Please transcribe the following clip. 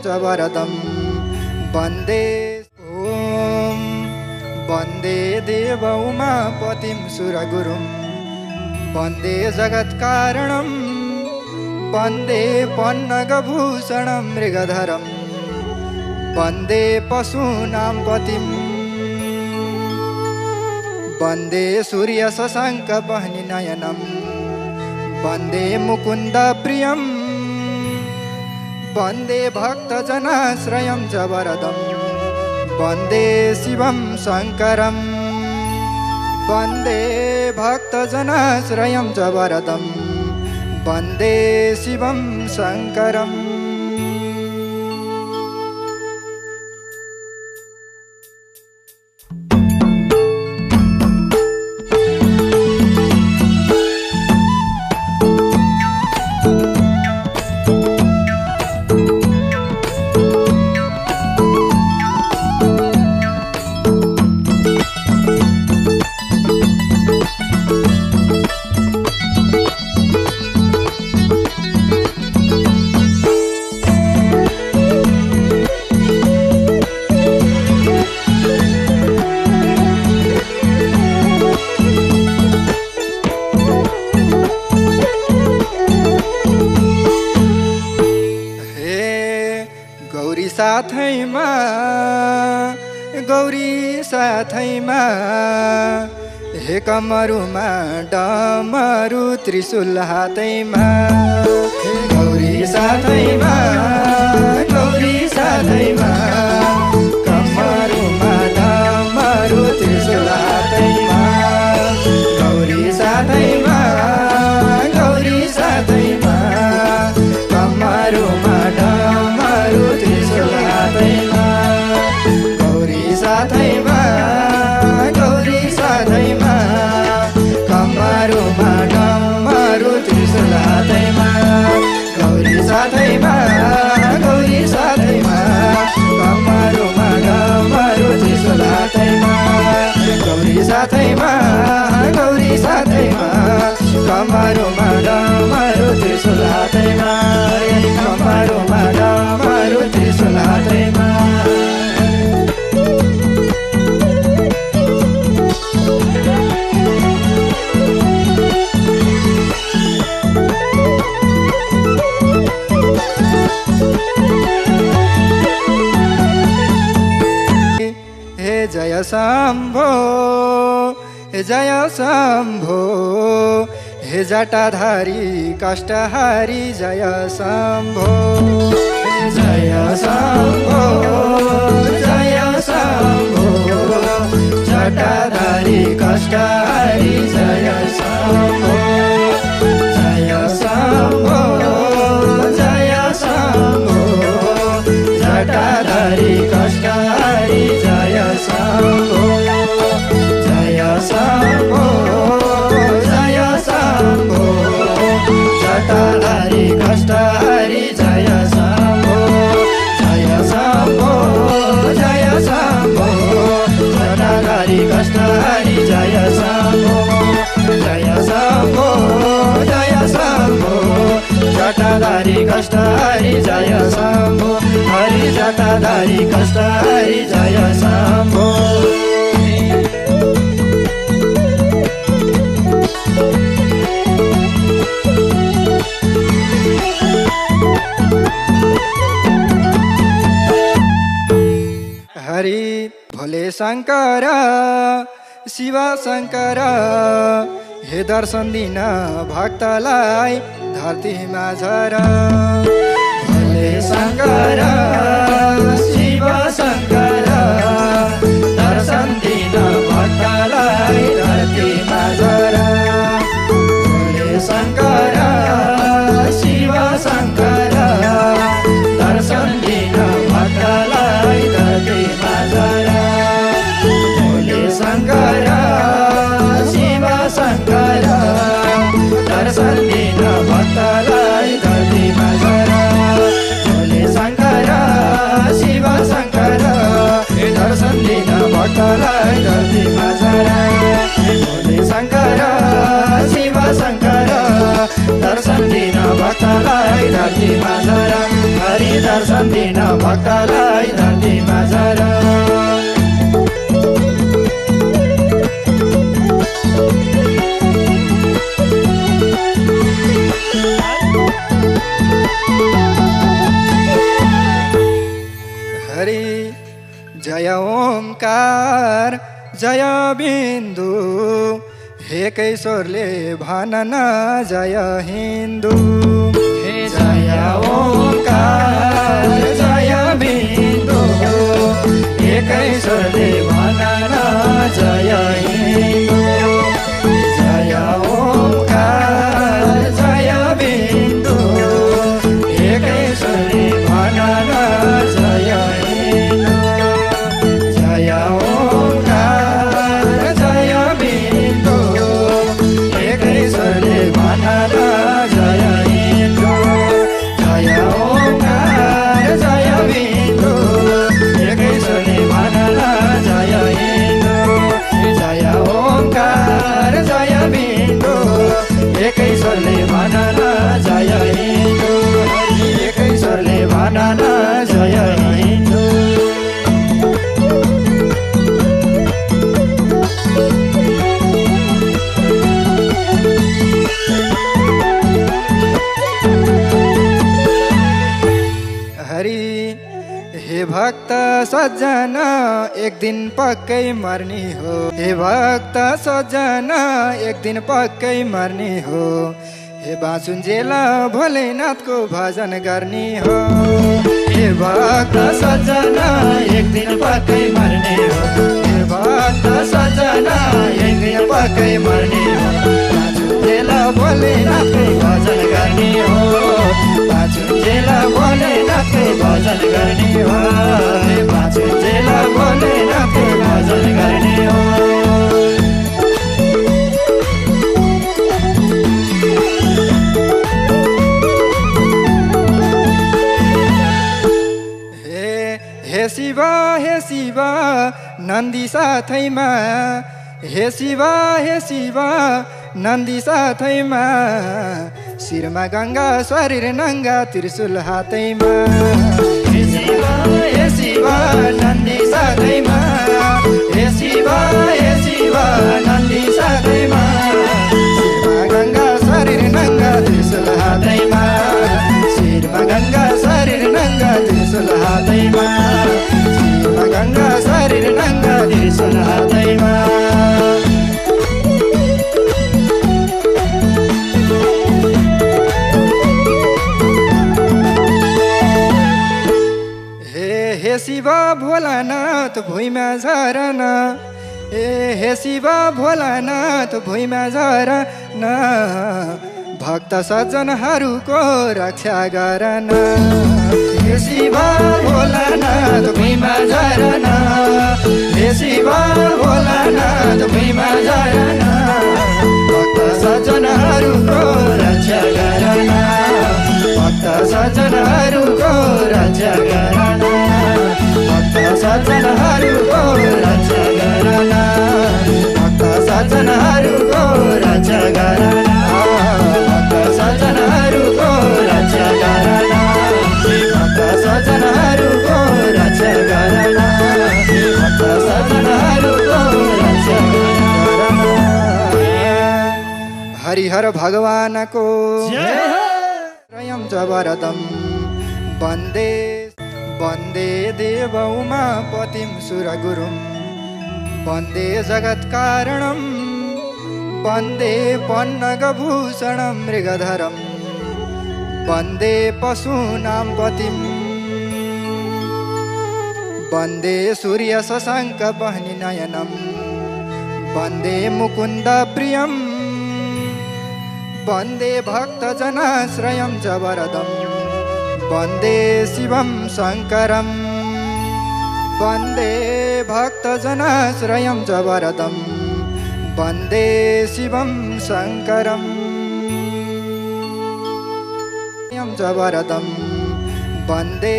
च वरदं वन्दे ॐ वन्दे देव उमापतिं सुरगुरुं वन्दे जगत्कारणं वन्दे पन्नगभूषणं मृगधरं वन्दे पशूनां पतिं वन्दे सूर्यशशाङ्कवह्निनयनं वन्दे मुकुन्दप्रियं वन्दे भक्तजनाश्रयं च वरदं वन्दे शिवं शङ्करं वन्दे भक्तजनाश्रयं च वरदं वन्दे शिवं शङ्करम्। गौरी साथैमा हे कमरुमा डमरु त्रिशूल हातैमा गौरी साथैमा कमरुमा डमरु त्रिशूल हातैमा गौरी साथैमा कमरुमा डमरु त्रिशूल हातैमा गौरी साथैमा कमरुमा डमरु त्रिशूल हातैमा गौरी साथैमा कमरुमा डमरु त्रिशूल हातैमा गौरी साथैमा कमरुमा डमरु त्रिशूल हातैमा कमरुमा डमरु त्रिशूल हातैमा। जय शम्भो हे जटाधारी कष्टहारी जय शम्भो जय शम्भो जटाधारी कष्टहारी जय शम्भो जय शम्भो जटाधारी कष्टहारी जय शम्भो जय शम्भो जटाधारी कष्टहारी जय शम्भो जय शम्भो जटाधारी कष्टहारी जय शम्भो जय शम्भो जटाधारी कष्टहारी जय शम्भो हरि जटाधारी कष्टहारी जय शम्भो। हरि भोले शङ्कर शिव शङ्कर हे दर्शन दिन भक्तलाई धरतीमा झर भोले शङ्कर शिव शङ्कर दर्शन दिन भक्तलाई धरतीमा झर भोले शङ्कर शिव शङ्कर दर्शन दिन भक्तलाई धरतीमा झर भोले शङ्कर शिव शङ्कर दर्शन दिन भक्तलाई धरतीमा झर भोले भुल्दैन भक्तलाई धरतीमा झर हरि जय ओमकार जय बिन्दु हे कैशोरले भनन जय हिन्दू हे जय ओमकार जय बिन्दु हे कैशोरले भनन जय हिन्दू जय ओमकार जय बिन्दु हे कैशोरले भनन जय हिन्दू जय ओमकार जय बिन्दु हे कैशोरले भनन जय हिन्दू जय ओमकार जय बिन्दु हे कैशोरले भनन जय हिन्दू जय ओमकार जय बिन्दु हे कैशोरले भनन जय हिन्दू हे कैशोरले भनन जय हिन्दू हरि हे भक्त सज्जन एक दिन पक्कै मर्ने हो हे भक्त सज्जन एक दिन पक्कै मर्ने हो हे बाँचुन्जेल भोलेनाथको भजन गर्ने हो हे भक्त सज्जन एक दिन पक्कै मर्ने हो हे भक्त सज्जन एक दिन पक्कै मर्ने हो बाँचुन्जेल भोलेनाथको भजन गर्ने हो बाँचुन्जेल भोलेनाथको भजन गर्ने हो बाँचुन्जेल भोलेनाथको भजन गर्ने हो हे शिव नन्दी साथैमा हे शिव नन्दी साथैमा शिरमा गङ्गा शरीर नङ्गा त्रिशूल हातैमा हे शिव नन्दी साथैमा हे शिव नन्दी साथैमा शिरमा गङ्गा शरीर नङ्गा त्रिशूल हातैमा शिरमा गङ्गा शरीर नङ्गा त्रिशूल हातैमा शिरमा गङ्गा शरीर नङ्गा त्रिशूल हातैमा हे शिव भोलानाथ भुइँमा झरन हे शिव भोलानाथ भुइँमा झरन भक्त सज्जनहरूको रक्षा गरन हे शिव भोलानाथ भुइँमा झरन हे शिव भोलानाथ भुइँमा झरन भक्त सज्जनहरूको रक्षा गरन भक्त सज्जनहरूको रक्षा गरन भक्त सज्जनहरूको रक्षा गरन भक्त सज्जनहरूको रक्षा गरन भक्त सज्जनहरूको रक्षा गरन भक्त सज्जनहरूको रक्षा गरन भक्त सज्जनहरूको रक्षा गरन हरिहर भगवानको त्रयं च वरदं वन्दे वन्दे देव उमापतिं सुरगुरुं वन्दे जगत्कारणं वन्दे पन्नगभूषणं मृगधरं वन्दे पशूनां पतिं वन्दे सूर्यशशाङ्कवह्निनयनं वन्दे मुकुन्दप्रियं वन्दे भक्तजनाश्रयं च वरदं वन्दे शिवं शङ्करं वन्दे भक्तजनाश्रयं च वरदं वन्दे शिवं शङ्करं च वरदं वन्दे